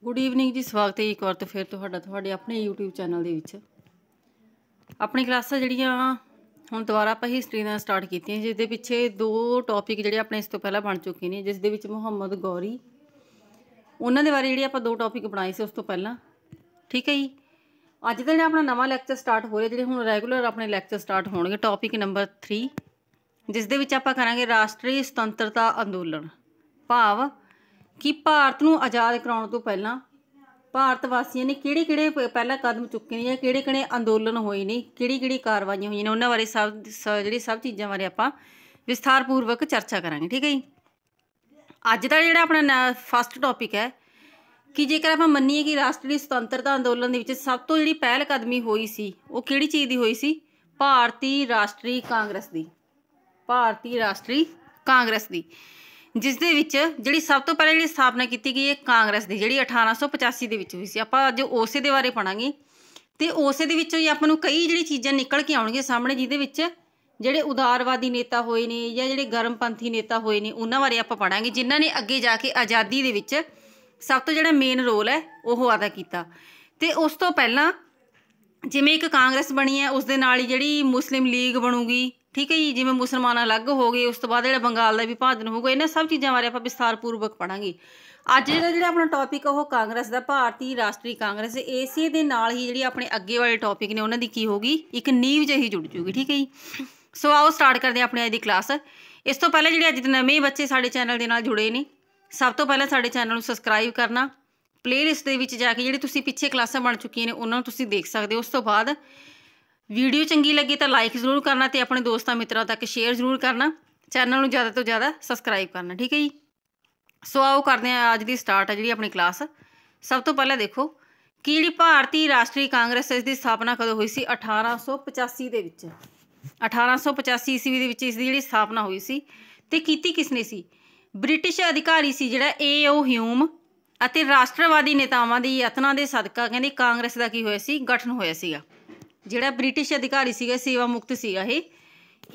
Good evening जी। स्वागत है एक बार तो फिर ਤੁਹਾਡੇ ਆਪਣੇ YouTube ਚੈਨਲ ਦੇ ਵਿੱਚ। ਆਪਣੀ ਕਲਾਸਾਂ ਜਿਹੜੀਆਂ ਹੁਣ ਦੁਬਾਰਾ ਆਪਾਂ ਹਿਸਟਰੀ ਨਾਲ ਸਟਾਰਟ ਕੀਤੀਆਂ, ਜਿਸ ਦੇ ਪਿੱਛੇ 2 ਟੌਪਿਕ ਜਿਹੜੇ ਆਪਣੇ ਇਸ ਤੋਂ ਪਹਿਲਾਂ ਬਣ ਚੁੱਕੇ ਨੇ, ਜਿਸ ਦੇ ਵਿੱਚ ਮੁਹੰਮਦ ਗੌਰੀ ਉਹਨਾਂ ਦੇ ਬਾਰੇ ਜਿਹੜੇ ਆਪਾਂ 2 ਟੌਪਿਕ ਬਣਾਏ ਸੀ ਉਸ ਤੋਂ ਪਹਿਲਾਂ। ਠੀਕ ਹੈ ਜੀ। ਅੱਜ ਦਾ ਜਿਹੜਾ ਆਪਣਾ ਨਵਾਂ ਲੈਕਚਰ ਸਟਾਰਟ ਹੋ ਰਿਹਾ, ਜਿਹੜੇ ਹੁਣ ਰੈਗੂਲਰ ਆਪਣੇ ਲੈਕਚਰ ਸਟਾਰਟ ਹੋਣਗੇ, ਟੌਪਿਕ ਨੰਬਰ 3, ਜਿਸ ਦੇ ਵਿੱਚ ਆਪਾਂ ਕਰਾਂਗੇ ਰਾਸ਼ਟਰੀ ਸੁਤੰਤਰਤਾ ਅੰਦੋਲਨ। ਭਾਵ ਕਿ ਭਾਰਤ ਨੂੰ ਆਜ਼ਾਦ ਕਰਾਉਣ ਤੋਂ ਪਹਿਲਾਂ ਭਾਰਤ ਵਾਸੀਆਂ ਨੇ ਕਿਹੜੇ ਪਹਿਲਾਂ ਕਦਮ ਚੁੱਕੇ ਨੇ, ਜਾਂ ਕਿਹੜੇ ਅੰਦੋਲਨ ਹੋਏ ਨੇ, ਕਿਹੜੀ ਕਾਰਵਾਈਆਂ ਹੋਈਆਂ ਨੇ, ਉਹਨਾਂ ਬਾਰੇ ਸਭ ਚੀਜ਼ਾਂ ਬਾਰੇ ਆਪਾਂ ਵਿਸਥਾਰਪੂਰਵਕ ਚਰਚਾ ਕਰਾਂਗੇ। ਠੀਕ ਹੈ ਜੀ। ਅੱਜ ਦਾ ਜਿਹੜਾ ਆਪਣਾ ਫਸਟ ਟੌਪਿਕ ਹੈ ਕਿ ਜੇਕਰ ਆਪਾਂ ਮੰਨੀਏ ਕਿ ਰਾਸ਼ਟਰੀ ਸੁਤੰਤਰਤਾ ਅੰਦੋਲਨ ਦੇ ਵਿੱਚ ਸਭ ਤੋਂ ਜਿਹੜੀ ਪਹਿਲ ਕਦਮੀ ਹੋਈ ਸੀ, ਉਹ ਕਿਹੜੀ ਚੀਜ਼ ਦੀ ਹੋਈ ਸੀ? ਭਾਰਤੀ ਰਾਸ਼ਟਰੀ ਕਾਂਗਰਸ ਦੀ। ਭਾਰਤੀ ਰਾਸ਼ਟਰੀ ਕਾਂਗਰਸ ਦੀ, ਜਿਸ ਦੇ ਵਿੱਚ ਜਿਹੜੀ ਸਭ ਤੋਂ ਪਹਿਲਾਂ ਜਿਹੜੀ ਸਥਾਪਨਾ ਕੀਤੀ ਗਈ ਹੈ ਕਾਂਗਰਸ ਦੀ, ਜਿਹੜੀ 1885 ਦੇ ਵਿੱਚ ਹੋਈ ਸੀ। ਆਪਾਂ ਅੱਜ ਉਸੇ ਦੇ ਬਾਰੇ ਪੜਾਂਗੇ ਅਤੇ ਉਸੇ ਦੇ ਵਿੱਚੋਂ ਹੀ ਆਪਾਂ ਨੂੰ ਕਈ ਜਿਹੜੀ ਚੀਜ਼ਾਂ ਨਿਕਲ ਕੇ ਆਉਣਗੀਆਂ ਸਾਹਮਣੇ, ਜਿਹਦੇ ਵਿੱਚ ਜਿਹੜੇ ਉਦਾਰਵਾਦੀ ਨੇਤਾ ਹੋਏ ਨੇ ਜਾਂ ਜਿਹੜੇ ਗਰਮਪੰਥੀ ਨੇਤਾ ਹੋਏ ਨੇ, ਉਹਨਾਂ ਬਾਰੇ ਆਪਾਂ ਪੜਾਂਗੇ, ਜਿਨ੍ਹਾਂ ਨੇ ਅੱਗੇ ਜਾ ਕੇ ਆਜ਼ਾਦੀ ਦੇ ਵਿੱਚ ਸਭ ਤੋਂ ਜਿਹੜਾ ਮੇਨ ਰੋਲ ਹੈ ਉਹ ਅਦਾ ਕੀਤਾ। ਅਤੇ ਉਸ ਤੋਂ ਪਹਿਲਾਂ ਜਿਵੇਂ ਇੱਕ ਕਾਂਗਰਸ ਬਣੀ ਹੈ, ਉਸ ਦੇ ਨਾਲ ਹੀ ਜਿਹੜੀ ਮੁਸਲਿਮ ਲੀਗ ਬਣੂਗੀ। ਠੀਕ ਹੈ ਜੀ। ਜਿਵੇਂ ਮੁਸਲਮਾਨ ਅਲੱਗ ਹੋ ਗਏ, ਉਸ ਤੋਂ ਬਾਅਦ ਜਿਹੜਾ ਬੰਗਾਲ ਦਾ ਵਿਭਾਜਨ ਹੋਊਗਾ, ਇਹਨਾਂ ਸਭ ਚੀਜ਼ਾਂ ਬਾਰੇ ਆਪਾਂ ਵਿਸਥਾਰਪੂਰਵਕ ਪੜਾਂਗੇ। ਅੱਜ ਜਿਹੜਾ ਆਪਣਾ ਟੌਪਿਕ ਉਹ ਕਾਂਗਰਸ ਦਾ, ਭਾਰਤੀ ਰਾਸ਼ਟਰੀ ਕਾਂਗਰਸ। ਇਸੇ ਦੇ ਨਾਲ ਹੀ ਜਿਹੜੀ ਆਪਣੇ ਅੱਗੇ ਵਾਲੇ ਟੌਪਿਕ ਨੇ ਉਹਨਾਂ ਦੀ ਕੀ ਹੋਊਗੀ, ਇੱਕ ਨੀਂਹ ਜਿਹੀ ਜੁੜ ਜੂਗੀ। ਠੀਕ ਹੈ ਜੀ। ਸੋ ਆਓ ਸਟਾਰਟ ਕਰਦੇ ਹਾਂ ਆਪਣੀ ਅੱਜ ਦੀ ਕਲਾਸ। ਇਸ ਤੋਂ ਪਹਿਲਾਂ ਜਿਹੜੇ ਅੱਜ ਦੇ ਨਵੇਂ ਬੱਚੇ ਸਾਡੇ ਚੈਨਲ ਦੇ ਨਾਲ ਜੁੜੇ ਨੇ, ਸਭ ਤੋਂ ਪਹਿਲਾਂ ਸਾਡੇ ਚੈਨਲ ਨੂੰ ਸਬਸਕ੍ਰਾਈਬ ਕਰਨਾ। ਪਲੇਲਿਸਟ ਦੇ ਵਿੱਚ ਜਾ ਕੇ ਜਿਹੜੀ ਤੁਸੀਂ ਪਿੱਛੇ ਕਲਾਸਾਂ ਬਣ ਚੁੱਕੀਆਂ ਨੇ ਉਹਨਾਂ ਨੂੰ ਤੁਸੀਂ ਦੇਖ ਸਕਦੇ ਹੋ। ਉਸ ਤੋਂ ਬਾਅਦ ਵੀਡੀਓ ਚੰਗੀ ਲੱਗੀ ਤਾਂ ਲਾਈਕ ਜ਼ਰੂਰ ਕਰਨਾ ਅਤੇ ਆਪਣੇ ਦੋਸਤਾਂ ਮਿੱਤਰਾਂ ਤੱਕ ਸ਼ੇਅਰ ਜ਼ਰੂਰ ਕਰਨਾ। ਚੈਨਲ ਨੂੰ ਜ਼ਿਆਦਾ ਤੋਂ ਜ਼ਿਆਦਾ ਸਬਸਕ੍ਰਾਈਬ ਕਰਨਾ। ਠੀਕ ਹੈ ਜੀ। ਸੋ ਆਓ ਕਰਦੇ ਹਾਂ ਅੱਜ ਦੀ ਸਟਾਰਟ ਹੈ ਜਿਹੜੀ ਆਪਣੀ ਕਲਾਸ। ਸਭ ਤੋਂ ਪਹਿਲਾਂ ਦੇਖੋ ਕਿ ਜਿਹੜੀ ਭਾਰਤੀ ਰਾਸ਼ਟਰੀ ਕਾਂਗਰਸ, ਇਸ ਦੀ ਸਥਾਪਨਾ ਕਦੋਂ ਹੋਈ ਸੀ? 1885 ਦੇ ਵਿੱਚ। 1885 ਈਸਵੀ ਦੇ ਵਿੱਚ ਇਸ ਦੀ ਜਿਹੜੀ ਸਥਾਪਨਾ ਹੋਈ ਸੀ। ਅਤੇ ਕੀਤੀ ਕਿਸ ਨੇ ਸੀ? ਬ੍ਰਿਟਿਸ਼ ਅਧਿਕਾਰੀ ਸੀ ਜਿਹੜਾ A.O. ਹਿਊਮ ਅਤੇ ਰਾਸ਼ਟਰਵਾਦੀ ਨੇਤਾਵਾਂ ਦੇ ਯਤਨਾਂ ਦੇ ਸਦਕਾ ਕਹਿੰਦੇ ਕਾਂਗਰਸ ਦਾ ਕੀ ਹੋਇਆ ਸੀ? ਗਠਨ ਹੋਇਆ ਸੀਗਾ। ਜਿਹੜਾ ਬ੍ਰਿਟਿਸ਼ ਅਧਿਕਾਰੀ ਸੀਗਾ, ਸੇਵਾ ਮੁਕਤ ਸੀਗਾ ਇਹ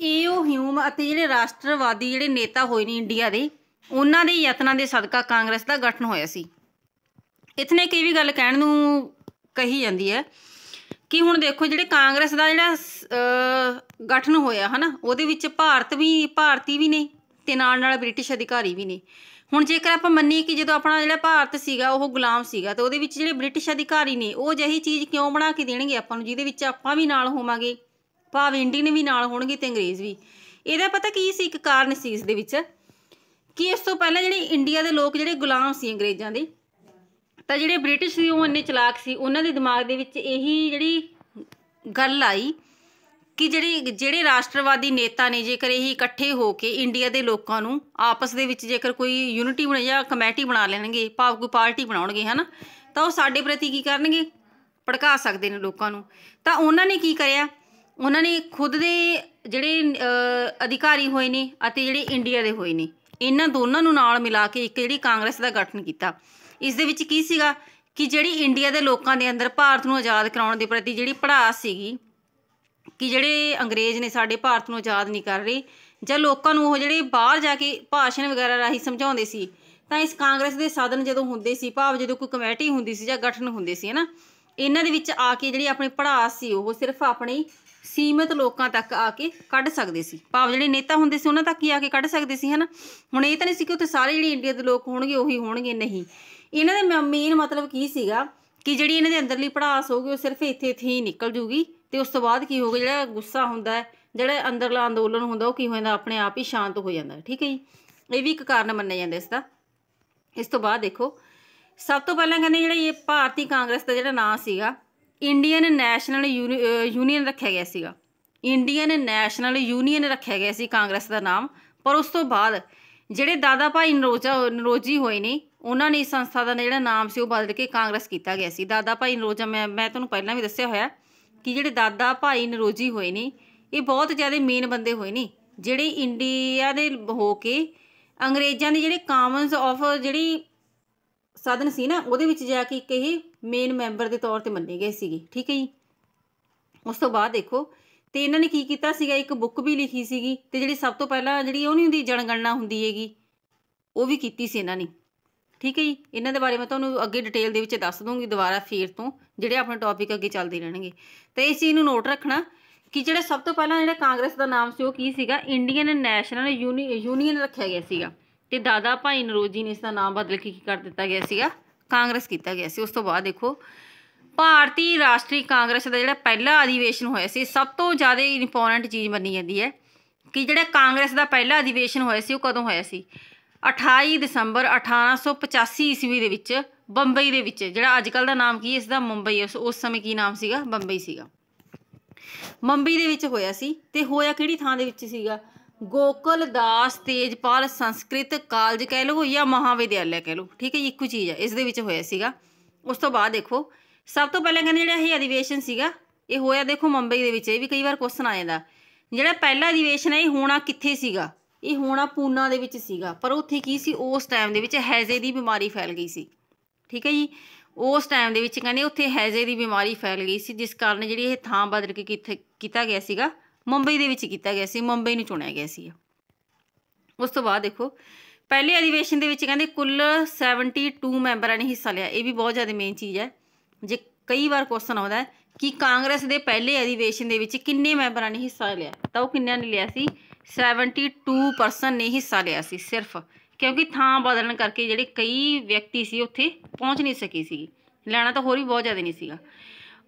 A.O. ਹਿਊਮ, ਅਤੇ ਜਿਹੜੇ ਰਾਸ਼ਟਰਵਾਦੀ ਜਿਹੜੇ ਨੇਤਾ ਹੋਏ ਨੇ ਇੰਡੀਆ ਦੇ, ਉਹਨਾਂ ਦੇ ਯਤਨਾਂ ਦੇ ਸਦਕਾ ਕਾਂਗਰਸ ਦਾ ਗਠਨ ਹੋਇਆ ਸੀ। ਇਤਨੇ ਕਈ ਵੀ ਗੱਲ ਕਹਿਣ ਨੂੰ ਕਹੀ ਜਾਂਦੀ ਹੈ ਕਿ ਹੁਣ ਦੇਖੋ ਜਿਹੜੇ ਕਾਂਗਰਸ ਦਾ ਜਿਹੜਾ ਗਠਨ ਹੋਇਆ ਹੈ ਨਾ, ਉਹਦੇ ਵਿੱਚ ਭਾਰਤੀ ਵੀ ਨੇ ਅਤੇ ਨਾਲ ਬ੍ਰਿਟਿਸ਼ ਅਧਿਕਾਰੀ ਵੀ ਨੇ। ਹੁਣ ਜੇਕਰ ਆਪਾਂ ਮੰਨੀਏ ਕਿ ਜਦੋਂ ਆਪਣਾ ਜਿਹੜਾ ਭਾਰਤ ਸੀਗਾ ਉਹ ਗੁਲਾਮ ਸੀਗਾ, ਤਾਂ ਉਹਦੇ ਵਿੱਚ ਜਿਹੜੇ ਬ੍ਰਿਟਿਸ਼ ਅਧਿਕਾਰੀ ਨੇ ਉਹ ਅਜਿਹੀ ਚੀਜ਼ ਕਿਉਂ ਬਣਾ ਕੇ ਦੇਣਗੇ ਆਪਾਂ ਨੂੰ, ਜਿਹਦੇ ਵਿੱਚ ਆਪਾਂ ਵੀ ਨਾਲ ਹੋਵਾਂਗੇ, ਭਾਵ ਇੰਡੀਅਨ ਵੀ ਨਾਲ ਹੋਣਗੇ ਅਤੇ ਅੰਗਰੇਜ਼ ਵੀ। ਇਹਦਾ ਪਤਾ ਕੀ ਸੀ? ਇੱਕ ਕਾਰਨ ਸੀ ਇਸ ਦੇ ਵਿੱਚ ਕਿ ਇਸ ਤੋਂ ਪਹਿਲਾਂ ਜਿਹੜੇ ਇੰਡੀਆ ਦੇ ਲੋਕ ਜਿਹੜੇ ਗੁਲਾਮ ਸੀ ਅੰਗਰੇਜ਼ਾਂ ਦੇ, ਤਾਂ ਜਿਹੜੇ ਬ੍ਰਿਟਿਸ਼ ਸੀ ਉਹ ਇੰਨੇ ਚਲਾਕ ਸੀ, ਉਹਨਾਂ ਦੇ ਦਿਮਾਗ ਦੇ ਵਿੱਚ ਇਹੀ ਜਿਹੜੀ ਗੱਲ ਆਈ ਕਿ ਜਿਹੜੇ ਰਾਸ਼ਟਰਵਾਦੀ ਨੇਤਾ ਨੇ, ਜੇਕਰ ਇਹ ਇਕੱਠੇ ਹੋ ਕੇ ਇੰਡੀਆ ਦੇ ਲੋਕਾਂ ਨੂੰ ਆਪਸ ਦੇ ਵਿੱਚ ਜੇਕਰ ਕੋਈ ਯੂਨਿਟੀ ਜਾਂ ਕਮੇਟੀ ਬਣਾ ਲੈਣਗੇ, ਭਾਵ ਕੋਈ ਪਾਰਟੀ ਬਣਾਉਣਗੇ ਹੈ ਨਾ, ਤਾਂ ਉਹ ਸਾਡੇ ਪ੍ਰਤੀ ਕੀ ਕਰਨਗੇ? ਭੜਕਾ ਸਕਦੇ ਨੇ ਲੋਕਾਂ ਨੂੰ। ਤਾਂ ਉਹਨਾਂ ਨੇ ਕੀ ਕਰਿਆ? ਉਹਨਾਂ ਨੇ ਖੁਦ ਦੇ ਜਿਹੜੇ ਅਧਿਕਾਰੀ ਹੋਏ ਨੇ ਅਤੇ ਜਿਹੜੇ ਇੰਡੀਆ ਦੇ ਹੋਏ ਨੇ, ਇਹਨਾਂ ਦੋਨਾਂ ਨੂੰ ਨਾਲ ਮਿਲਾ ਕੇ ਇੱਕ ਜਿਹੜੀ ਕਾਂਗਰਸ ਦਾ ਗਠਨ ਕੀਤਾ। ਇਸ ਦੇ ਵਿੱਚ ਕੀ ਸੀਗਾ ਕਿ ਜਿਹੜੀ ਇੰਡੀਆ ਦੇ ਲੋਕਾਂ ਦੇ ਅੰਦਰ ਭਾਰਤ ਨੂੰ ਆਜ਼ਾਦ ਕਰਾਉਣ ਦੇ ਪ੍ਰਤੀ ਜਿਹੜੀ ਭੜਾਸ ਸੀਗੀ ਕਿ ਜਿਹੜੇ ਅੰਗਰੇਜ਼ ਨੇ ਸਾਡੇ ਭਾਰਤ ਨੂੰ ਆਜ਼ਾਦ ਨਹੀਂ ਕਰ ਰਹੇ, ਜਾਂ ਲੋਕਾਂ ਨੂੰ ਉਹ ਜਿਹੜੇ ਬਾਹਰ ਜਾ ਕੇ ਭਾਸ਼ਣ ਵਗੈਰਾ ਰਾਹੀਂ ਸਮਝਾਉਂਦੇ ਸੀ, ਤਾਂ ਇਸ ਕਾਂਗਰਸ ਦੇ ਸਾਧਨ ਜਦੋਂ ਹੁੰਦੇ ਸੀ, ਭਾਵ ਜਦੋਂ ਕੋਈ ਕਮੇਟੀ ਹੁੰਦੀ ਸੀ ਜਾਂ ਗਠਨ ਹੁੰਦੇ ਸੀ ਹੈ ਨਾ, ਇਹਨਾਂ ਦੇ ਵਿੱਚ ਆ ਕੇ ਜਿਹੜੀ ਆਪਣੀ ਭੜਾਸ ਸੀ ਉਹ ਸਿਰਫ ਆਪਣੀ ਸੀਮਿਤ ਲੋਕਾਂ ਤੱਕ ਆ ਕੇ ਕੱਢ ਸਕਦੇ ਸੀ, ਭਾਵ ਜਿਹੜੇ ਨੇਤਾ ਹੁੰਦੇ ਸੀ ਉਹਨਾਂ ਤੱਕ ਹੀ ਆ ਕੇ ਕੱਢ ਸਕਦੇ ਸੀ ਹੈ ਨਾ। ਹੁਣ ਇਹ ਤਾਂ ਨਹੀਂ ਸੀ ਕਿ ਉੱਥੇ ਸਾਰੇ ਜਿਹੜੇ ਇੰਡੀਆ ਦੇ ਲੋਕ ਹੋਣਗੇ ਉਹੀ ਹੋਣਗੇ, ਨਹੀਂ। ਇਹਨਾਂ ਦਾ ਮੇਨ ਮਤਲਬ ਕੀ ਸੀਗਾ ਕਿ ਜਿਹੜੀ ਇਹਨਾਂ ਦੇ ਅੰਦਰਲੀ ਭੜਾਸ ਹੋਊਗੀ ਉਹ ਸਿਰਫ ਇੱਥੇ ਹੀ ਨਿਕਲ ਜੂਗੀ, ਅਤੇ ਉਸ ਤੋਂ ਬਾਅਦ ਕੀ ਹੋਊਗਾ? ਜਿਹੜਾ ਗੁੱਸਾ ਹੁੰਦਾ ਹੈ, ਜਿਹੜਾ ਅੰਦਰਲਾ ਅੰਦੋਲਨ ਹੁੰਦਾ, ਉਹ ਕੀ ਹੋ ਜਾਂਦਾ? ਆਪਣੇ ਆਪ ਹੀ ਸ਼ਾਂਤ ਹੋ ਜਾਂਦਾ। ਠੀਕ ਹੈ ਜੀ। ਇਹ ਵੀ ਇੱਕ ਕਾਰਨ ਮੰਨਿਆ ਜਾਂਦਾ ਇਸ ਦਾ। ਇਸ ਤੋਂ ਬਾਅਦ ਦੇਖੋ ਸਭ ਤੋਂ ਪਹਿਲਾਂ ਕਹਿੰਦੇ ਜਿਹੜਾ ਇਹ ਭਾਰਤੀ ਕਾਂਗਰਸ ਦਾ ਜਿਹੜਾ ਨਾਂ ਸੀਗਾ, ਇੰਡੀਅਨ ਨੈਸ਼ਨਲ ਯੂਨੀਅਨ ਰੱਖਿਆ ਗਿਆ ਸੀਗਾ। ਇੰਡੀਅਨ ਨੈਸ਼ਨਲ ਯੂਨੀਅਨ ਰੱਖਿਆ ਗਿਆ ਸੀ ਕਾਂਗਰਸ ਦਾ ਨਾਮ। ਪਰ ਉਸ ਤੋਂ ਬਾਅਦ ਜਿਹੜੇ ਦਾਦਾ ਭਾਈ ਨਰੋਜੀ ਹੋਏ ਨੇ, ਉਹਨਾਂ ਨੇ ਇਸ ਸੰਸਥਾ ਦਾ ਜਿਹੜਾ ਨਾਮ ਸੀ ਉਹ ਬਦਲ ਕੇ ਕਾਂਗਰਸ ਕੀਤਾ ਗਿਆ ਸੀ। ਦਾਦਾ ਭਾਈ ਨਰੋਜਾ, ਮੈਂ ਤੁਹਾਨੂੰ ਪਹਿਲਾਂ ਵੀ ਦੱਸਿਆ ਹੋਇਆ ਕਿ ਜਿਹੜੇ ਦਾਦਾ ਭਾਈ ਨਰੋਜੀ ਹੋਏ ਨੇ ਇਹ ਬਹੁਤ ਜ਼ਿਆਦਾ ਮੇਨ ਬੰਦੇ ਹੋਏ ਨੇ, ਜਿਹੜੇ ਇੰਡੀਆ ਦੇ ਹੋ ਕੇ ਅੰਗਰੇਜ਼ਾਂ ਦੀ ਜਿਹੜੇ ਕਾਮਨਸ ਆਫ ਜਿਹੜੀ ਸਦਨ ਸੀ ਨਾ, ਉਹਦੇ ਵਿੱਚ ਜਾ ਕੇ ਇੱਕ ਇਹ ਮੇਨ ਮੈਂਬਰ ਦੇ ਤੌਰ 'ਤੇ ਮੰਨੇ ਗਏ ਸੀਗੇ। ਠੀਕ ਹੈ ਜੀ। ਉਸ ਤੋਂ ਬਾਅਦ ਦੇਖੋ ਅਤੇ ਇਹਨਾਂ ਨੇ ਕੀ ਕੀਤਾ ਸੀਗਾ, ਇੱਕ ਬੁੱਕ ਵੀ ਲਿਖੀ ਸੀਗੀ, ਅਤੇ ਜਿਹੜੀ ਸਭ ਤੋਂ ਪਹਿਲਾਂ ਜਿਹੜੀ ਉਹ ਨਹੀਂ ਹੁੰਦੀ ਜਨਗਣਨਾ ਹੁੰਦੀ ਹੈਗੀ, ਉਹ ਵੀ ਕੀਤੀ ਸੀ ਇਹਨਾਂ ਨੇ। ठीक है जी। इन्हां दे बारे मैं तुहानूं अगे डिटेल दे विच दस दूँगी दोबारा फिर तो, जिहड़े अपने टॉपिक अगे चलदे रहणगे। तो इस चीज़ नूं नोट रखना कि जिहड़ा सब तो पहलां जिहड़ा कांग्रेस का नाम सी ओह की सीगा, इंडियन नैशनल यूनीयन रखिया गया सीगा ते दादा भाई नरोजी ने इसका नाम बदल के की कर दिता गया सीगा, कांग्रेस किया गया सी। उस तो बाद देखो भारतीय राष्ट्रीय कांग्रेस का जिहड़ा पहला अधिवेशन होया सी, सब तो ज़्यादा इंपोर्टेंट चीज़ मन्नी जाती है कि जिहड़ा कांग्रेस का पहला अधिवेशन होया सी, ओह कदों होया सी? 28 दसंबर 1885 ईस्वी दे विच बंबई दे विच, जिहड़ा अजकल दा नाम की है इसका मुंबई, उस समय की नाम सीगा? बंबई सीगा। मुंबई दे विच होया सी ते होया किहड़ी थां दे विच सीगा? गोकुल दास तेजपाल संस्कृत कालज कह लो या महाविद्यालय कह लो, ठीक है जी, इक्को चीज़ है, इस दे विच होया सीगा। उस तो बाद देखो सब तो पहले कहते जिहड़ा ये अधिवेशन सीगा ये होया देखो मुंबई दे विच, ये भी कई बार क्वेश्चन आ जांदा, जिहड़ा पहला अधिवेशन है ये होना कित्थे सीगा? ये होना पूना दे विच सीगा, पर उत्थे की सी उस टाइम दे विच हैजे दी बीमारी फैल गई सी, ठीक है जी। उस टाइम दे विच कहंदे उत्थे हैजे दी बीमारी फैल गई सी, जिस कारण जिहड़ी ये थां बदल के कित्थे कीता गया सीगा? मुंबई दे विच कीता गया सी, मुंबई नूं चुणिया गया सी। उस तो बाद देखो पहले अधिवेशन दे विच कहंदे कुल 72 मैंबरां ने हिस्सा लिया, ये भी बहुत ज़्यादा मेन चीज़ है। जे कई बार क्वेश्चन आता है कि कांग्रेस के पहले अधिवेशन दे विच किन्ने मैंबरां ने हिस्सा लिया, तो वो किन्ना ने लिया सी? 72% ने हिस्सा लिया सी सिर्फ, क्योंकि थां बदलण करके जिहड़े कई व्यक्ति सी उत्थे पहुँच नहीं सके सी, लैना तो होर भी बहुत ज़्यादा नहीं सीगा।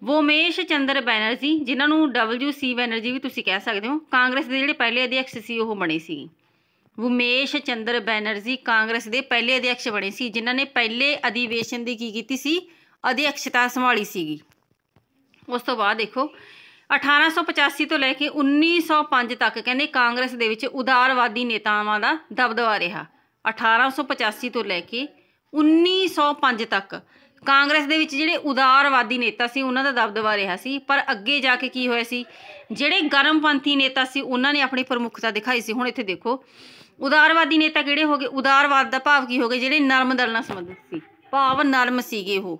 वोमेश चंद्र बैनर्जी, जिन्हां नूं WC बैनर्जी भी तुसीं कह सकदे हो, कांग्रेस के जिहड़े पहले अध्यक्ष सी ओह बणे सी। वोमेश चंद्र बैनर्जी कांग्रेस के पहले अध्यक्ष बने सी, जिन्हां ने पहले अधिवेशन की कीती सी? अध्यक्षता संभाली सीगी। उस तो बाद देखो 1885 तो लैके 1905 तक कहंदे कांग्रेस दे विच उदारवादी नेतावां दा दबदबा रहा। 1885 तो लैके 1905 तक कांग्रेस दे विच जिहड़े उदारवादी नेता सी उन्हां दा दबदबा रहा सी, पर अगे जाके की होया सी? जिहड़े गर्मपंथी नेता सी उन्हां ने अपनी प्रमुखता दिखाई सी। हुण इत्थे देखो उदारवादी नेता किहड़े हो गए? उदारवाद दा भाव की हो गए? जिहड़े नरम दल नाल संबंधित सी, भाव नरम सीगे ओह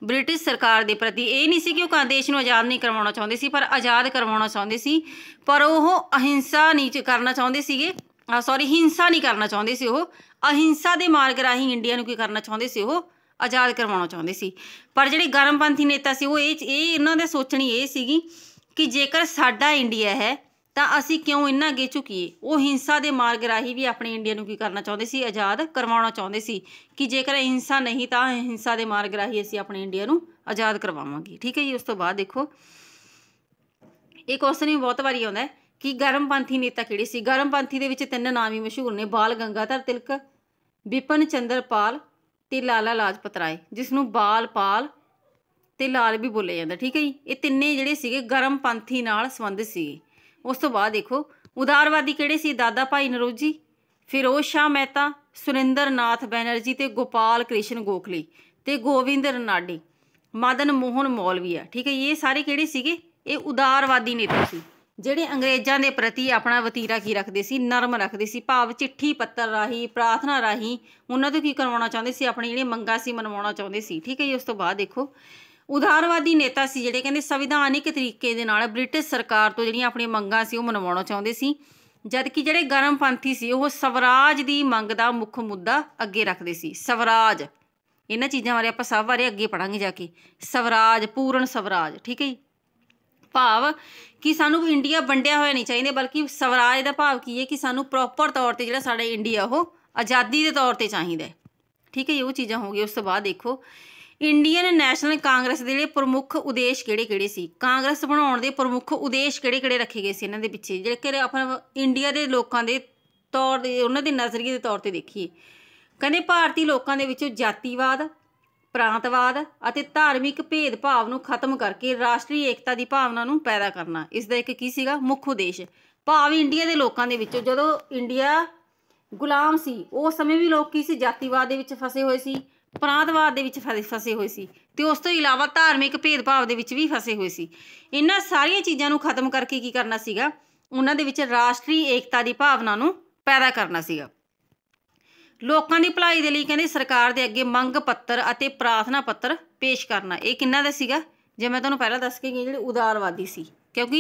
ब्रिटिश सरकार के प्रति। ये नहीं सी कि वह देश को आज़ाद नहीं करवाना चाहते सी, पर आज़ाद करवाना चाहते सी, पर वह अहिंसा नहीं करना चाहते सीगे, सॉरी हिंसा नहीं करना चाहते सी, वह अहिंसा के मार्ग राही इंडिया को की करना चाहते सी, वह आज़ाद करवाना चाहते सी। पर जिहड़े गर्मपंथी नेता सी वो इन्हां दे सोचनी ये सीगी कि जेकर साडा इंडिया है तो असी क्यों इन्ना अगे झुकीए। वो हिंसा के मार्ग राही भी अपने इंडिया को की करना चाहते सी? आज़ाद करवाना चाहते सी कि जेकर हिंसा नहीं तो हिंसा के मार्ग राही असी अपने इंडिया को आज़ाद करवावांगे, ठीक है जी। उस तो बाद देखो ये क्वेश्चन भी बहुत बारी आता है कि गर्मपंथी नेता किहड़े सी? गर्मपंथी दे विच 3 नाम ही मशहूर ने, बाल गंगाधर तिलक, बिपिन चंद्र पाल ते लाला लाजपत राय, जिसनों बाल पाल ते लाल भी बोलिया जाता, ठीक है जी। ये तिन्ने जिहड़े सीगे गर्मपंथी नाल संबंधित सीगे। उस तो बाद देखो उदारवादी किहड़े सी? दादा भाई नरोजी, फिरोज शाह मेहता, सुरेंद्र नाथ बैनर्जी ते गोपाल कृष्ण गोखले ते गोविंद रनाडे, मदन मोहन मौलवी, ठीक है। ये सारे किहड़े सीगे? ये उदारवादी नेता सी, जिहड़े अंग्रेज़ां दे प्रति अपना वतीरा की रखते सी? नरम रखते सी, भाव चिट्ठी पत्र राही प्रार्थना राही उन्हां तों की करवाउणा चाहुंदे सी? अपनी जिहड़ी मंगां सी मनवाउणा चाहुंदे सी, ठीक है जी। उस तो बाद देखो उदारवादी नेता सी जिहड़े कहंदे संविधानिक तरीके दे नाल ब्रिटिश सरकार तो जिहड़ियां अपनी मंगां सी ओह मनवाउणा चाहुंदे सी, जबकि जिहड़े गर्मपंथी सी ओह स्वराज दी मंग दा मुख मुद्दा अगे रखते सी। स्वराज, इन्हां चीज़ां बारे आपां सब बारे अगे पढ़ांगे जाके। स्वराज, पूर्ण स्वराज, ठीक है जी। भाव कि सानू इंडिया वंडिया होया नहीं चाहिए, बल्कि स्वराज का भाव की है कि सानू प्रॉपर तौर पर जिहड़ा साडा इंडिया वो आज़ादी के तौर पर चाहिए, ठीक है जी। वो चीज़ां हो गई। उस तो बाद देखो इंडियन नैशनल कांग्रेस के जिहड़े प्रमुख उद्देश किहड़े सी? कांग्रेस बनाउण दे प्रमुख उद्देश किहड़े रखे गए सी इन्हां दे पिछे, जेकर अपना इंडिया के लोगों के तौर दे उन्हां दे नज़रिए के तौर पर देखिए। कहंदे भारतीय लोगों के विचों जातिवाद, प्रांतवाद अते धार्मिक भेदभाव नूं खत्म करके राष्ट्रीय एकता की भावना नूं पैदा करना, इसका एक की सीगा मुख उद्देश। भाव इंडिया के लोगों के विचों जदों इंडिया गुलाम सी उस समय भी लोग की सी? जातिवाद दे विच फसे हुए सी, प्रांतवाद दे विच फसे हुए सी, ते उस तो इलावा धार्मिक भेदभाव दे विच भी फसे हुए सी। इन्हां सारियां चीज़ां नूं खत्म करके की करना सीगा? उन्हां दे विच राष्ट्रीय एकता की भावना नूं पैदा करना सीगा। लोकां दी भलाई दे लई कहंदे सरकार दे अगे मंग पत्र अते प्रार्थना पत्र पेश करना, ये किन्हां दा सीगा? ਜੇ मैं तुहानूं पहलां दस के गई जिहड़े उदारवादी सी, क्योंकि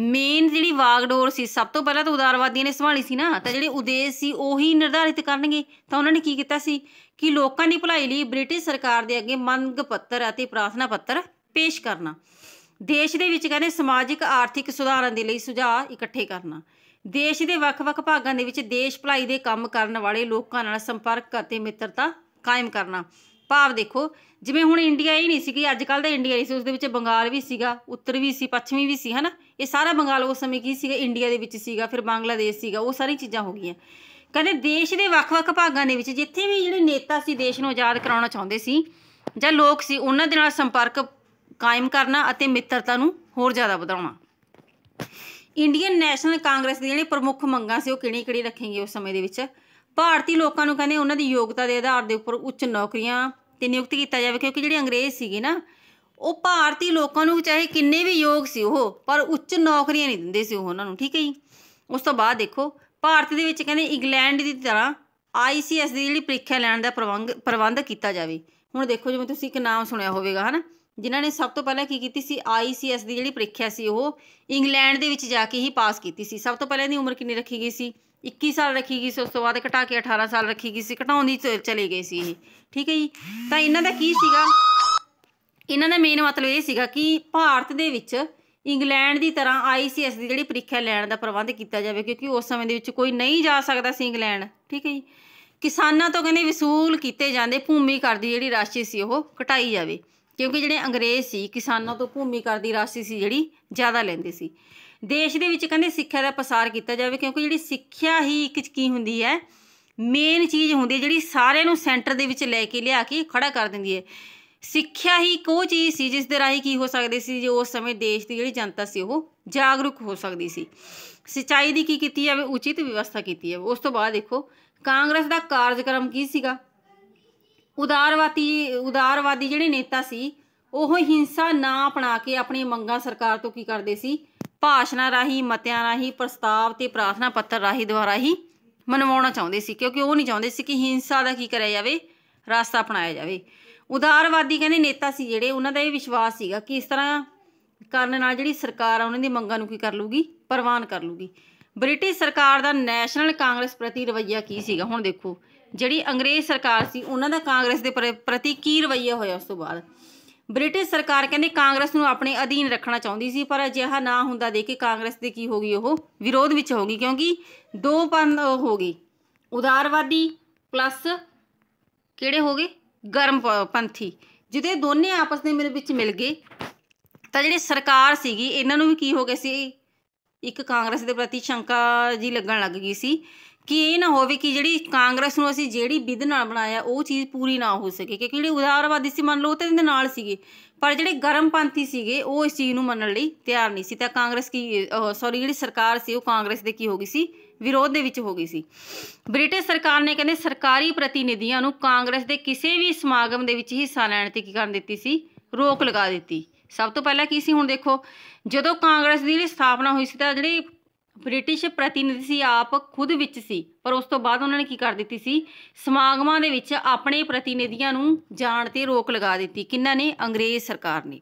मेन जिहड़ी वागडोर सी सब तो पहलां तो उदारवादियों ने संभाली सी ना, तो जिहड़े उद्देश सी उही निर्धारित करनगे। तो उन्होंने की कीता सी कि लोकां दी भलाई लई ब्रिटिश सरकार दे अगे मंग पत्र अते प्रार्थना पत्र पेश करना, देश दे विच कहंदे समाजिक आर्थिक सुधारां दे लई सुझाव इकट्ठे करना, देश दे ਵੱਖ-ਵੱਖ ਭਾਗਾਂ ਦੇ ਵਿੱਚ ਦੇਸ਼ ਭਲਾਈ ਦੇ ਕੰਮ ਕਰਨ ਵਾਲੇ ਲੋਕਾਂ ਨਾਲ ਸੰਪਰਕ ਅਤੇ ਮਿੱਤਰਤਾ ਕਾਇਮ ਕਰਨਾ। ਭਾਵ ਦੇਖੋ ਜਿਵੇਂ ਹੁਣ ਇੰਡੀਆ ਹੀ ਨਹੀਂ ਸੀ ਕਿ ਅੱਜ ਕੱਲ੍ਹ ਦਾ ਇੰਡੀਆ ਨਹੀਂ ਸੀ, ਉਸ ਦੇ ਵਿੱਚ ਬੰਗਾਲ ਵੀ ਸੀਗਾ, ਉੱਤਰ ਵੀ ਸੀ, ਪੱਛਮੀ ਵੀ ਸੀ, ਹੈ ਨਾ। ਇਹ ਸਾਰਾ ਬੰਗਾਲ ਉਸ ਸਮੇਂ ਕੀ ਸੀਗਾ, ਇੰਡੀਆ ਦੇ ਵਿੱਚ ਸੀਗਾ, ਫਿਰ ਬੰਗਲਾਦੇਸ਼ ਸੀਗਾ, ਉਹ ਸਾਰੀ ਚੀਜ਼ਾਂ ਹੋ ਗਈਆਂ। ਕਹਿੰਦੇ ਦੇਸ਼ ਦੇ ਵੱਖ-ਵੱਖ ਭਾਗਾਂ ਦੇ ਵਿੱਚ ਜਿੱਥੇ ਵੀ ਜਿਹੜੇ ਨੇਤਾ ਸੀ ਦੇਸ਼ ਨੂੰ ਆਜ਼ਾਦ ਕਰਾਉਣਾ ਚਾਹੁੰਦੇ ਸੀ ਜਾਂ ਲੋਕ ਸੀ, ਉਹਨਾਂ ਦੇ ਨਾਲ ਸੰਪਰਕ ਕਾਇਮ ਕਰਨਾ ਅਤੇ ਮਿੱਤਰਤਾ ਨੂੰ ਹੋਰ ਜ਼ਿਆਦਾ ਵਧਾਉਣਾ। ਇੰਡੀਅਨ ਨੈਸ਼ਨਲ ਕਾਂਗਰਸ ਦੀ ਜਿਹੜੀ ਪ੍ਰਮੁੱਖ ਮੰਗਾਂ ਸੀ ਉਹ ਕਿਹੜੀ ਰੱਖੇਂਗੇ ਉਸ ਸਮੇਂ ਦੇ ਵਿੱਚ। ਭਾਰਤੀ ਲੋਕਾਂ ਨੂੰ ਕਹਿੰਦੇ ਉਹਨਾਂ ਦੀ ਯੋਗਤਾ ਦੇ ਆਧਾਰ ਦੇ ਉੱਪਰ ਉੱਚ ਨੌਕਰੀਆਂ ਤੇ ਨਿਯੁਕਤ ਕੀਤਾ ਜਾਵੇ, ਕਿਉਂਕਿ ਜਿਹੜੇ ਅੰਗਰੇਜ਼ ਸੀਗੇ ਨਾ ਉਹ ਭਾਰਤੀ ਲੋਕਾਂ ਨੂੰ ਚਾਹੇ ਕਿੰਨੇ ਵੀ ਯੋਗ ਸੀ ਉਹ, ਪਰ ਉੱਚ ਨੌਕਰੀਆਂ ਨਹੀਂ ਦਿੰਦੇ ਸੀ ਉਹ ਉਹਨਾਂ ਨੂੰ, ਠੀਕ ਹੈ ਜੀ। ਉਸ ਤੋਂ ਬਾਅਦ ਦੇਖੋ ਭਾਰਤ ਦੇ ਵਿੱਚ ਕਹਿੰਦੇ ਇੰਗਲੈਂਡ ਦੀ ਤਰ੍ਹਾਂ ICS ਦੀ ਜਿਹੜੀ ਪ੍ਰੀਖਿਆ ਲੈਣ ਦਾ ਪ੍ਰਬੰਧ ਕੀਤਾ ਜਾਵੇ। ਹੁਣ ਦੇਖੋ ਜਿਵੇਂ ਤੁਸੀਂ ਇੱਕ ਨਾਮ ਸੁਣਿਆ ਹੋਵੇਗਾ, ਹੈ ਨਾ, ਜਿਨ੍ਹਾਂ ਨੇ ਸਭ ਤੋਂ ਪਹਿਲਾਂ ਕੀ ਕੀਤੀ ਸੀ, ICS ਦੀ ਜਿਹੜੀ ਪ੍ਰੀਖਿਆ ਸੀ ਉਹ ਇੰਗਲੈਂਡ ਦੇ ਵਿੱਚ ਜਾ ਕੇ ਹੀ ਪਾਸ ਕੀਤੀ ਸੀ। ਸਭ ਤੋਂ ਪਹਿਲਾਂ ਇਹਦੀ ਉਮਰ ਕਿੰਨੀ ਰੱਖੀ ਗਈ ਸੀ, 21 ਸਾਲ ਰੱਖੀ ਗਈ ਸੀ। ਉਸ ਤੋਂ ਬਾਅਦ ਘਟਾ ਕੇ 18 ਸਾਲ ਰੱਖੀ ਗਈ ਸੀ, ਘਟਾਉਂਦੀ ਚਲੇ ਗਏ ਸੀ ਇਹ, ਠੀਕ ਹੈ ਜੀ। ਤਾਂ ਇਹਨਾਂ ਦਾ ਕੀ ਸੀਗਾ, ਇਹਨਾਂ ਦਾ ਮੇਨ ਮਤਲਬ ਇਹ ਸੀਗਾ ਕਿ ਭਾਰਤ ਦੇ ਵਿੱਚ ਇੰਗਲੈਂਡ ਦੀ ਤਰ੍ਹਾਂ ICS ਦੀ ਜਿਹੜੀ ਪ੍ਰੀਖਿਆ ਲੈਣ ਦਾ ਪ੍ਰਬੰਧ ਕੀਤਾ ਜਾਵੇ, ਕਿਉਂਕਿ ਉਸ ਸਮੇਂ ਦੇ ਵਿੱਚ ਕੋਈ ਨਹੀਂ ਜਾ ਸਕਦਾ ਸੀ ਇੰਗਲੈਂਡ, ਠੀਕ ਹੈ ਜੀ। ਕਿਸਾਨਾਂ ਤੋਂ ਕਹਿੰਦੇ ਵਸੂਲ ਕੀਤੇ ਜਾਂਦੇ ਭੂਮੀ ਕਰ ਦੀ ਜਿਹੜੀ ਰਾਸ਼ੀ ਸੀ ਉਹ ਘਟਾਈ ਜਾਵੇ, ਕਿਉਂਕਿ ਜਿਹੜੇ ਅੰਗਰੇਜ਼ ਸੀ ਕਿਸਾਨਾਂ ਤੋਂ ਭੂਮੀ ਕਰ ਦੀ ਰਾਸ਼ੀ ਸੀ ਜਿਹੜੀ ਜ਼ਿਆਦਾ ਲੈਂਦੇ ਸੀ। ਦੇਸ਼ ਦੇ ਵਿੱਚ ਕਹਿੰਦੇ ਸਿੱਖਿਆ ਦਾ ਪ੍ਰਸਾਰ ਕੀਤਾ ਜਾਵੇ, ਕਿਉਂਕਿ ਜਿਹੜੀ ਸਿੱਖਿਆ ਹੀ ਇੱਕ ਕੀ ਹੁੰਦੀ ਹੈ, ਮੇਨ ਚੀਜ਼ ਹੁੰਦੀ ਹੈ ਜਿਹੜੀ ਸਾਰਿਆਂ ਨੂੰ ਸੈਂਟਰ ਦੇ ਵਿੱਚ ਲੈ ਕੇ ਲਿਆ ਕੇ ਖੜਾ ਕਰ ਦਿੰਦੀ ਹੈ। ਸਿੱਖਿਆ ਹੀ ਇੱਕ ਉਹ ਚੀਜ਼ ਸੀ ਜਿਸ ਦੇ ਰਾਹੀਂ ਕੀ ਹੋ ਸਕਦੇ ਸੀ, ਜੋ ਉਸ ਸਮੇਂ ਦੇਸ਼ ਦੀ ਜਿਹੜੀ ਜਨਤਾ ਸੀ ਉਹ ਜਾਗਰੂਕ ਹੋ ਸਕਦੀ ਸੀ। ਸਿੰਚਾਈ ਦੀ ਕੀ ਕੀਤੀ ਜਾਵੇ, ਉਚਿਤ ਵਿਵਸਥਾ ਕੀਤੀ ਜਾਵੇ। ਉਸ ਤੋਂ ਬਾਅਦ ਦੇਖੋ ਕਾਂਗਰਸ ਦਾ ਕਾਰਜਕ੍ਰਮ ਕੀ ਸੀਗਾ, ਉਦਾਰਵਾਦੀ ਜਿਹੜੇ ਨੇਤਾ ਸੀ ਉਹ ਹਿੰਸਾ ਨਾ ਅਪਣਾ ਕੇ ਆਪਣੀਆਂ ਮੰਗਾਂ ਸਰਕਾਰ ਤੋਂ ਕੀ ਕਰਦੇ ਸੀ, ਭਾਸ਼ਣਾਂ ਰਾਹੀਂ, ਮਤਿਆਂ ਰਾਹੀਂ, ਪ੍ਰਸਤਾਵ ਤੇ ਪ੍ਰਾਰਥਨਾ ਪੱਤਰ ਰਾਹੀਂ ਦੁਆਰਾ ਹੀ ਮਨਵਾਉਣਾ ਚਾਹੁੰਦੇ ਸੀ, ਕਿਉਂਕਿ ਉਹ ਨਹੀਂ ਚਾਹੁੰਦੇ ਸੀ ਕਿ ਹਿੰਸਾ ਦਾ ਕੀ ਕਰਿਆ ਜਾਵੇ, ਰਸਤਾ ਅਪਣਾਇਆ ਜਾਵੇ। ਉਦਾਰਵਾਦੀ ਕਹਿੰਦੇ ਨੇਤਾ ਸੀ ਜਿਹੜੇ, ਉਹਨਾਂ ਦਾ ਇਹ ਵਿਸ਼ਵਾਸ ਸੀਗਾ ਕਿ ਇਸ ਤਰ੍ਹਾਂ ਕਰਨ ਨਾਲ ਜਿਹੜੀ ਸਰਕਾਰ ਆ ਉਹਨਾਂ ਦੀ ਮੰਗਾਂ ਨੂੰ ਕੀ ਕਰ ਲੂਗੀ, ਪ੍ਰਵਾਨ ਕਰ ਲੂਗੀ। ਬ੍ਰਿਟਿਸ਼ ਸਰਕਾਰ ਦਾ ਨੈਸ਼ਨਲ ਕਾਂਗਰਸ ਪ੍ਰਤੀ ਰਵੱਈਆ ਕੀ ਸੀਗਾ, ਹੁਣ ਦੇਖੋ ਜਿਹੜੀ ਅੰਗਰੇਜ਼ ਸਰਕਾਰ ਸੀ ਉਹਨਾਂ ਦਾ ਕਾਂਗਰਸ ਦੇ ਪ੍ਰਤੀ ਕੀ ਰਵੱਈਆ ਹੋਇਆ। ਉਸ ਤੋਂ ਬਾਅਦ ਬ੍ਰਿਟਿਸ਼ ਸਰਕਾਰ ਕਹਿੰਦੇ ਕਾਂਗਰਸ ਨੂੰ ਆਪਣੇ ਅਧੀਨ ਰੱਖਣਾ ਚਾਹੁੰਦੀ ਸੀ, ਪਰ ਅਜਿਹਾ ਨਾ ਹੁੰਦਾ ਦੇਖ ਕੇ ਕਾਂਗਰਸ ਦੇ ਕੀ ਹੋ ਗਈ, ਉਹ ਵਿਰੋਧ ਵਿੱਚ ਹੋ ਗਈ, ਕਿਉਂਕਿ ਦੋ ਪੰਥ ਹੋ ਗਏ, ਉਦਾਰਵਾਦੀ ਪਲੱਸ ਕਿਹੜੇ ਹੋ ਗਏ, ਗਰਮ ਪੰਥੀ। ਜਿਹਦੇ ਦੋਨੇ ਆਪਸ ਦੇ ਵਿੱਚ ਮਿਲ ਗਏ ਤਾਂ ਜਿਹੜੀ ਸਰਕਾਰ ਸੀਗੀ ਇਹਨਾਂ ਨੂੰ ਵੀ ਕੀ ਹੋ ਗਿਆ ਸੀ, ਇੱਕ ਕਾਂਗਰਸ ਦੇ ਪ੍ਰਤੀ ਸ਼ੰਕਾ ਜੀ ਲੱਗਣ ਲੱਗ ਗਈ ਸੀ ਕਿ ਇਹ ਨਾ ਹੋਵੇ ਕਿ ਜਿਹੜੀ ਕਾਂਗਰਸ ਨੂੰ ਅਸੀਂ ਜਿਹੜੀ ਵਿਧ ਨਾਲ ਬਣਾਇਆ ਉਹ ਚੀਜ਼ ਪੂਰੀ ਨਾ ਹੋ ਸਕੇ, ਕਿਉਂਕਿ ਜਿਹੜੇ ਉਦਾਰਵਾਦੀ ਸੀ ਮੰਨ ਲਓ ਉਹ ਤਾਂ ਇਹਦੇ ਨਾਲ ਸੀਗੇ, ਪਰ ਜਿਹੜੇ ਗਰਮਪੰਥੀ ਸੀਗੇ ਉਹ ਇਸ ਚੀਜ਼ ਨੂੰ ਮੰਨਣ ਲਈ ਤਿਆਰ ਨਹੀਂ ਸੀ। ਤਾਂ ਕਾਂਗਰਸ ਜਿਹੜੀ ਸਰਕਾਰ ਸੀ ਉਹ ਕਾਂਗਰਸ ਦੇ ਕੀ ਹੋ ਗਈ ਸੀ, ਵਿਰੋਧ ਦੇ ਵਿੱਚ ਹੋ ਗਈ ਸੀ। ਬ੍ਰਿਟਿਸ਼ ਸਰਕਾਰ ਨੇ ਕਹਿੰਦੇ ਸਰਕਾਰੀ ਪ੍ਰਤੀਨਿਧੀਆਂ ਨੂੰ ਕਾਂਗਰਸ ਦੇ ਕਿਸੇ ਵੀ ਸਮਾਗਮ ਦੇ ਵਿੱਚ ਹਿੱਸਾ ਲੈਣ ਤੇ ਕੀ ਕਰਨ ਦਿੱਤੀ ਸੀ, ਰੋਕ ਲਗਾ ਦਿੱਤੀ। ਸਭ ਤੋਂ ਪਹਿਲਾਂ ਕੀ ਸੀ, ਹੁਣ ਦੇਖੋ ਜਦੋਂ ਕਾਂਗਰਸ ਦੀ ਜਿਹੜੀ ਸਥਾਪਨਾ ਹੋਈ ਸੀ ਤਾਂ ਜਿਹੜੇ ਬ੍ਰਿਟਿਸ਼ ਪ੍ਰਤੀਨਿਧੀ ਸੀ ਆਪ ਖੁਦ ਵਿੱਚ ਸੀ, ਪਰ ਉਸ ਤੋਂ ਬਾਅਦ ਉਹਨਾਂ ਨੇ ਕੀ ਕਰ ਦਿੱਤੀ ਸੀ, ਸਮਾਗਮਾਂ ਦੇ ਵਿੱਚ ਆਪਣੇ ਪ੍ਰਤੀਨਿਧੀਆਂ ਨੂੰ ਜਾਣ ਤੇ ਰੋਕ ਲਗਾ ਦਿੱਤੀ। ਕਿਹਨਾਂ ਨੇ, ਅੰਗਰੇਜ਼ ਸਰਕਾਰ ਨੇ।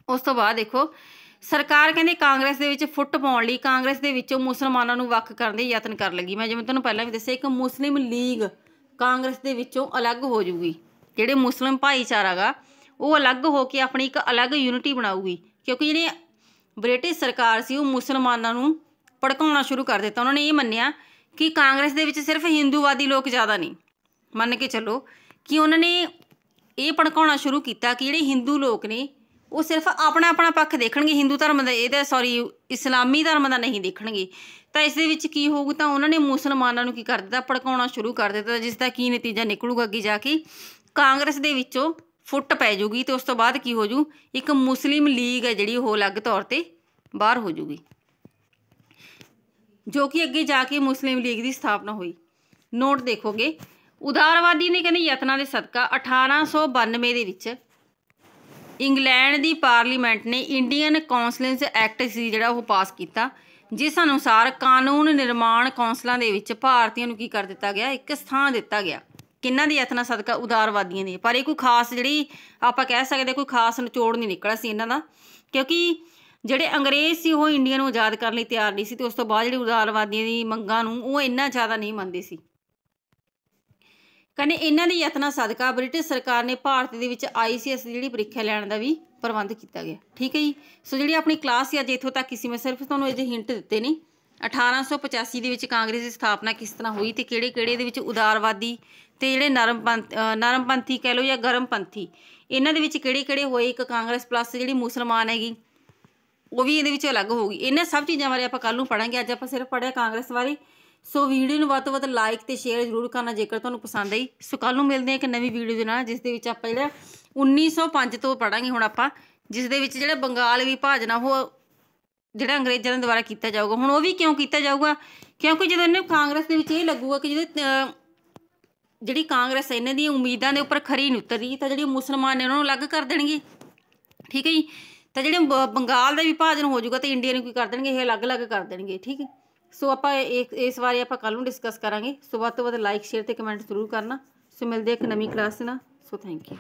ਉਸ ਤੋਂ ਬਾਅਦ ਦੇਖੋ ਸਰਕਾਰ ਕਹਿੰਦੇ ਕਾਂਗਰਸ ਦੇ ਵਿੱਚ ਫੁੱਟ ਪਾਉਣ ਲਈ ਕਾਂਗਰਸ ਦੇ ਵਿੱਚੋਂ ਮੁਸਲਮਾਨਾਂ ਨੂੰ ਵੱਖ ਕਰਨ ਦੇ ਯਤਨ ਕਰਨ ਲੱਗੀ। ਮੈਂ ਜਿਵੇਂ ਤੁਹਾਨੂੰ ਪਹਿਲਾਂ ਵੀ ਦੱਸਿਆ ਇੱਕ ਮੁਸਲਿਮ ਲੀਗ ਕਾਂਗਰਸ ਦੇ ਵਿੱਚੋਂ ਅਲੱਗ ਹੋ ਜਾਊਗੀ, ਜਿਹੜੇ ਮੁਸਲਿਮ ਭਾਈਚਾਰਾ ਗਾ ਉਹ ਅਲੱਗ ਹੋ ਕੇ ਆਪਣੀ ਇੱਕ ਅਲੱਗ ਯੂਨਿਟੀ ਬਣਾਊਗੀ, ਕਿਉਂਕਿ ਜਿਹੜੇ ਬ੍ਰਿਟਿਸ਼ ਸਰਕਾਰ ਸੀ ਉਹ ਮੁਸਲਮਾਨਾਂ ਨੂੰ ਭੜਕਾਉਣਾ ਸ਼ੁਰੂ ਕਰ ਦਿੱਤਾ। ਉਹਨਾਂ ਨੇ ਇਹ ਮੰਨਿਆ ਕਿ ਕਾਂਗਰਸ ਦੇ ਵਿੱਚ ਸਿਰਫ ਹਿੰਦੂਵਾਦੀ ਲੋਕ ਜ਼ਿਆਦਾ ਨਹੀਂ, ਮੰਨ ਕੇ ਚੱਲੋ ਕਿ ਉਹਨਾਂ ਨੇ ਇਹ ਭੜਕਾਉਣਾ ਸ਼ੁਰੂ ਕੀਤਾ ਕਿ ਜਿਹੜੇ ਹਿੰਦੂ ਲੋਕ ਨੇ ਉਹ ਸਿਰਫ ਆਪਣਾ ਆਪਣਾ ਪੱਖ ਦੇਖਣਗੇ, ਹਿੰਦੂ ਧਰਮ ਦਾ ਇਸਲਾਮੀ ਧਰਮ ਦਾ ਨਹੀਂ ਦੇਖਣਗੇ। ਤਾਂ ਇਸ ਦੇ ਵਿੱਚ ਕੀ ਹੋਊਗਾ, ਤਾਂ ਉਹਨਾਂ ਨੇ ਮੁਸਲਮਾਨਾਂ ਨੂੰ ਕੀ ਕਰ ਦਿੱਤਾ, ਭੜਕਾਉਣਾ ਸ਼ੁਰੂ ਕਰ ਦਿੱਤਾ, ਜਿਸ ਦਾ ਕੀ ਨਤੀਜਾ ਨਿਕਲੂਗਾ ਅੱਗੇ ਜਾ ਕੇ ਕਾਂਗਰਸ ਦੇ ਵਿੱਚੋਂ ਫੁੱਟ ਪੈ ਜੂਗੀ ਤੇ ਉਸ ਤੋਂ ਬਾਅਦ ਕੀ ਹੋ ਜੂ, ਇੱਕ ਮੁਸਲਿਮ ਲੀਗ ਹੈ ਜਿਹੜੀ ਉਹ ਅਲੱਗ ਤੌਰ ਤੇ ਬਾਹਰ ਹੋ ਜੂਗੀ, ਜੋ ਕਿ ਅੱਗੇ ਜਾ ਕੇ ਮੁਸਲਿਮ ਲੀਗ ਦੀ ਸਥਾਪਨਾ ਹੋਈ। ਨੋਟ ਦੇਖੋਗੇ ਉਦਾਰਵਾਦੀ ਨੇ ਕਹਿੰਦੇ ਯਤਨਾਂ ਦੇ ਸਦਕਾ 1892 ਦੇ ਵਿੱਚ ਇੰਗਲੈਂਡ ਦੀ ਪਾਰਲੀਮੈਂਟ ਨੇ ਇੰਡੀਅਨ ਕਾਉਂਸਲਸ ਐਕਟ ਸੀ ਜਿਹੜਾ ਉਹ ਪਾਸ ਕੀਤਾ, ਜਿਸ ਅਨੁਸਾਰ ਕਾਨੂੰਨ ਨਿਰਮਾਣ ਕੌਂਸਲਾਂ ਦੇ ਵਿੱਚ ਭਾਰਤੀਆਂ ਨੂੰ ਕੀ ਕਰ ਦਿੱਤਾ ਗਿਆ, ਇੱਕ ਸਥਾਨ ਦਿੱਤਾ ਗਿਆ। ਕਿਹਨਾਂ ਦੇ ਯਤਨਾਂ ਸਦਕਾ? ਉਦਾਰਵਾਦੀਆਂ ਦੇ। ਪਰ ਇਹ ਕੋਈ ਖਾਸ ਜਿਹੜੀ ਆਪਾਂ ਕਹਿ ਸਕਦੇ ਕੋਈ ਖਾਸ ਨਿਚੋੜ ਨਹੀਂ ਨਿਕਲਿਆ ਸੀ ਇਹਨਾਂ ਦਾ, ਕਿਉਂਕਿ ਜਿਹੜੇ ਅੰਗਰੇਜ਼ ਸੀ ਉਹ ਇੰਡੀਆ ਨੂੰ ਆਜ਼ਾਦ ਕਰਨ ਲਈ ਤਿਆਰ ਨਹੀਂ ਸੀ, ਤੇ ਉਸ ਤੋਂ ਬਾਅਦ ਜਿਹੜੇ ਉਦਾਰਵਾਦੀਆਂ ਦੀ ਮੰਗਾਂ ਨੂੰ ਉਹ ਇੰਨਾ ਜ਼ਿਆਦਾ ਨਹੀਂ ਮੰਨਦੇ ਸੀ। ਕਹਿੰਦੇ ਇਹਨਾਂ ਦੇ ਯਤਨਾਂ ਸਦਕਾ ਬ੍ਰਿਟਿਸ਼ ਸਰਕਾਰ ਨੇ ਭਾਰਤ ਦੇ ਵਿੱਚ ICS ਦੀ ਜਿਹੜੀ ਪ੍ਰੀਖਿਆ ਲੈਣ ਦਾ ਵੀ ਪ੍ਰਬੰਧ ਕੀਤਾ ਗਿਆ। ਠੀਕ ਹੈ ਜੀ। ਸੋ ਜਿਹੜੀ ਆਪਣੀ ਕਲਾਸ ਸੀ ਅੱਜ ਇੱਥੋਂ ਤੱਕ ਸੀ। ਮੈਂ ਸਿਰਫ ਤੁਹਾਨੂੰ ਇਹਦੇ ਹਿੰਟ ਦਿੱਤੇ ਨੇ। 1885 ਦੇ ਵਿੱਚ ਕਾਂਗਰਸ ਦੀ ਸਥਾਪਨਾ ਕਿਸ ਤਰ੍ਹਾਂ ਹੋਈ, ਤੇ ਕਿਹੜੇ ਇਹਦੇ ਵਿੱਚ ਉਦਾਰਵਾਦੀ ਤੇ ਜਿਹੜੇ ਨਰਮਪੰਥੀ ਕਹਿ ਲਓ ਜਾਂ ਗਰਮਪੰਥੀ, ਇਹਨਾਂ ਦੇ ਵਿੱਚ ਕਿਹੜੇ ਹੋਏ। ਇੱਕ ਕਾਂਗਰਸ ਪਲੱਸ ਜਿਹੜੀ ਮੁਸਲਮਾਨ ਹੈਗੀ ਉਹ ਵੀ ਇਹਦੇ ਵਿੱਚ ਅਲੱਗ ਹੋਊਗੀ। ਇਹਨਾਂ ਸਭ ਚੀਜ਼ਾਂ ਬਾਰੇ ਆਪਾਂ ਕੱਲ੍ਹ ਨੂੰ ਪੜ੍ਹਾਂਗੇ। ਅੱਜ ਆਪਾਂ ਸਿਰਫ ਪੜ੍ਹਿਆ ਕਾਂਗਰਸ ਬਾਰੇ। ਸੋ ਵੀਡੀਓ ਨੂੰ ਵੱਧ ਤੋਂ ਵੱਧ ਲਾਈਕ ਤੇ ਸ਼ੇਅਰ ਜ਼ਰੂਰ ਕਰਨਾ ਜੇਕਰ ਤੁਹਾਨੂੰ ਪਸੰਦ ਆਈ। ਸੋ ਕੱਲ੍ਹ ਨੂੰ ਮਿਲਦੇ ਹਾਂ ਇੱਕ ਨਵੀਂ ਵੀਡੀਓ ਦੇ ਨਾਲ, ਜਿਸ ਦੇ ਵਿੱਚ ਆਪਾਂ ਜਿਹੜਾ 1905 ਤੋਂ ਪੜ੍ਹਾਂਗੇ ਹੁਣ ਆਪਾਂ, ਜਿਸ ਦੇ ਵਿੱਚ ਜਿਹੜਾ ਬੰਗਾਲ ਵਿਭਾਜਨ ਆ ਉਹ ਜਿਹੜਾ ਅੰਗਰੇਜ਼ਾਂ ਦੇ ਦੁਆਰਾ ਕੀਤਾ ਜਾਊਗਾ। ਹੁਣ ਉਹ ਵੀ ਕਿਉਂ ਕੀਤਾ ਜਾਊਗਾ? ਕਿਉਂਕਿ ਜਦੋਂ ਇਹਨੇ ਕਾਂਗਰਸ ਦੇ ਵਿੱਚ ਇਹ ਲੱਗੂਗਾ ਕਿ ਜਿਹੜੀ ਕਾਂਗਰਸ ਇਹਨਾਂ ਦੀਆਂ ਉਮੀਦਾਂ ਦੇ ਉੱਪਰ ਖਰੀ ਨਹੀਂ ਉਤਰਦੀ, ਤਾਂ ਜਿਹੜੀ ਮੁਸਲਮਾਨ ਨੇ ਉਹਨਾਂ ਨੂੰ ਅਲੱਗ ਕਰ ਦੇਣਗੇ। ਠੀਕ ਹੈ ਜੀ। ਤਾਂ ਜਿਹੜੇ ਬੰਗਾਲ ਦਾ ਵਿਭਾਜਨ ਹੋ ਜਾਊਗਾ ਤਾਂ ਇੰਡੀਆ ਨੂੰ ਕੀ ਕਰ ਦੇਣਗੇ, ਇਹ ਅਲੱਗ-ਅਲੱਗ ਕਰ ਦੇਣਗੇ। ਠੀਕ ਹੈ। ਸੋ ਆਪਾਂ ਇਸ ਬਾਰੇ ਆਪਾਂ ਕੱਲ੍ਹ ਨੂੰ ਡਿਸਕਸ ਕਰਾਂਗੇ। ਸੋ ਵੱਧ ਤੋਂ ਵੱਧ ਲਾਈਕ ਸ਼ੇਅਰ ਤੇ ਕਮੈਂਟ ਜ਼ਰੂਰ ਕਰਨਾ। ਸੋ ਮਿਲਦੇ ਇੱਕ ਨਵੀਂ ਕਲਾਸ ਨਾਲ। So thank you.